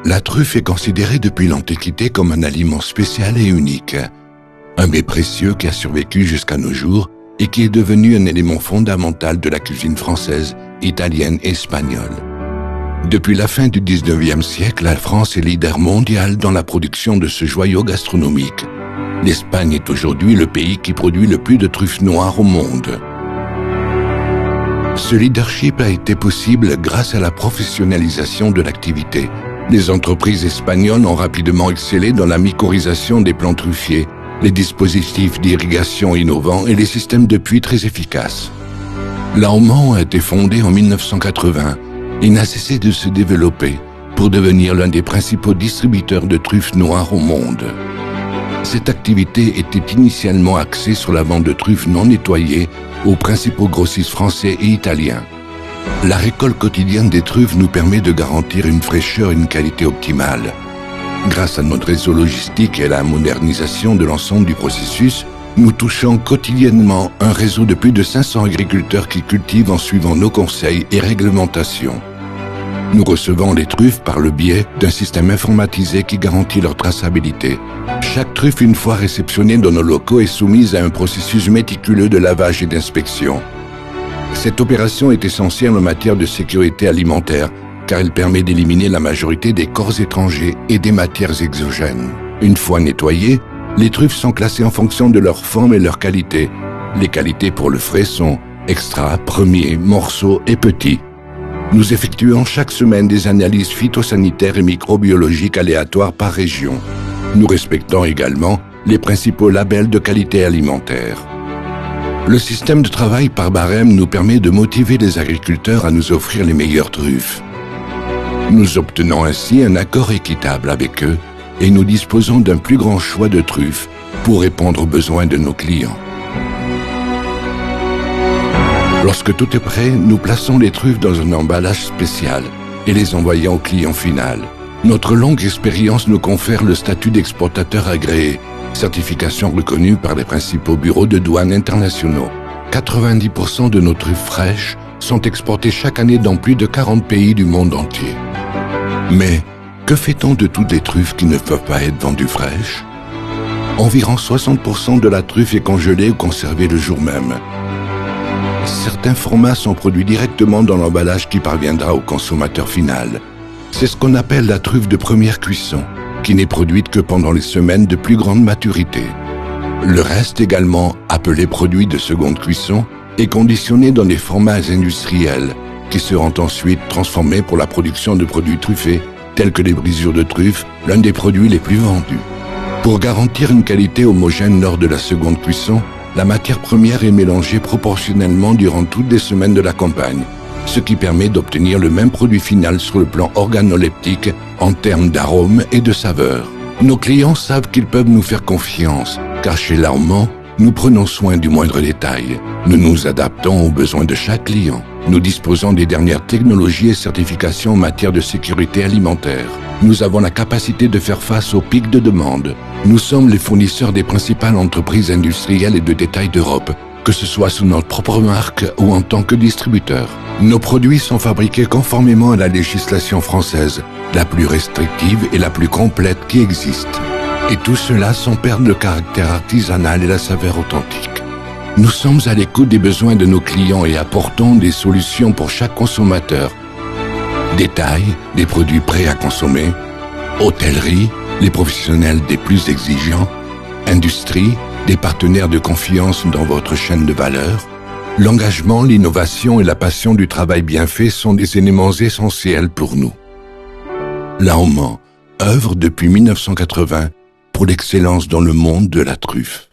La truffe est considérée depuis l'Antiquité comme un aliment spécial et unique. Un mets précieux qui a survécu jusqu'à nos jours et qui est devenu un élément fondamental de la cuisine française, italienne et espagnole. Depuis la fin du 19e siècle, la France est leader mondial dans la production de ce joyau gastronomique. L'Espagne est aujourd'hui le pays qui produit le plus de truffes noires au monde. Ce leadership a été possible grâce à la professionnalisation de l'activité. Les entreprises espagnoles ont rapidement excellé dans la mycorhisation des plants truffiers, les dispositifs d'irrigation innovants et les systèmes de puits très efficaces. L'Aumont a été fondé en 1980 et n'a cessé de se développer pour devenir l'un des principaux distributeurs de truffes noires au monde. Cette activité était initialement axée sur la vente de truffes non nettoyées aux principaux grossistes français et italiens. La récolte quotidienne des truffes nous permet de garantir une fraîcheur et une qualité optimale. Grâce à notre réseau logistique et à la modernisation de l'ensemble du processus, nous touchons quotidiennement un réseau de plus de 500 agriculteurs qui cultivent en suivant nos conseils et réglementations. Nous recevons les truffes par le biais d'un système informatisé qui garantit leur traçabilité. Chaque truffe, une fois réceptionnée dans nos locaux, est soumise à un processus méticuleux de lavage et d'inspection. Cette opération est essentielle en matière de sécurité alimentaire, car elle permet d'éliminer la majorité des corps étrangers et des matières exogènes. Une fois nettoyées, les truffes sont classées en fonction de leur forme et leur qualité. Les qualités pour le frais sont extra, premier, morceau et petit. Nous effectuons chaque semaine des analyses phytosanitaires et microbiologiques aléatoires par région. Nous respectons également les principaux labels de qualité alimentaire. Le système de travail par barème nous permet de motiver les agriculteurs à nous offrir les meilleures truffes. Nous obtenons ainsi un accord équitable avec eux et nous disposons d'un plus grand choix de truffes pour répondre aux besoins de nos clients. Lorsque tout est prêt, nous plaçons les truffes dans un emballage spécial et les envoyons au client final. Notre longue expérience nous confère le statut d'exportateur agréé, certification reconnue par les principaux bureaux de douane internationaux. 90% de nos truffes fraîches sont exportées chaque année dans plus de 40 pays du monde entier. Mais que fait-on de toutes les truffes qui ne peuvent pas être vendues fraîches? Environ 60% de la truffe est congelée ou conservée le jour même. Certains formats sont produits directement dans l'emballage qui parviendra au consommateur final. C'est ce qu'on appelle la truffe de première cuisson, qui n'est produite que pendant les semaines de plus grande maturité. Le reste, également appelé produit de seconde cuisson, est conditionné dans des formats industriels, qui seront ensuite transformés pour la production de produits truffés, tels que les brisures de truffe, l'un des produits les plus vendus. Pour garantir une qualité homogène lors de la seconde cuisson, la matière première est mélangée proportionnellement durant toutes les semaines de la campagne, ce qui permet d'obtenir le même produit final sur le plan organoleptique en termes d'arôme et de saveur. Nos clients savent qu'ils peuvent nous faire confiance, car chez l'Aumont, nous prenons soin du moindre détail. Nous nous adaptons aux besoins de chaque client. Nous disposons des dernières technologies et certifications en matière de sécurité alimentaire. Nous avons la capacité de faire face aux pics de demande. Nous sommes les fournisseurs des principales entreprises industrielles et de détail d'Europe, que ce soit sous notre propre marque ou en tant que distributeur. Nos produits sont fabriqués conformément à la législation française, la plus restrictive et la plus complète qui existe. Et tout cela sans perdre le caractère artisanal et la saveur authentique. Nous sommes à l'écoute des besoins de nos clients et apportons des solutions pour chaque consommateur. Détail, des produits prêts à consommer. Hôtellerie, les professionnels des plus exigeants. Industrie, des partenaires de confiance dans votre chaîne de valeur. L'engagement, l'innovation et la passion du travail bien fait sont des éléments essentiels pour nous. L'Aumont œuvre depuis 1980 pour l'excellence dans le monde de la truffe.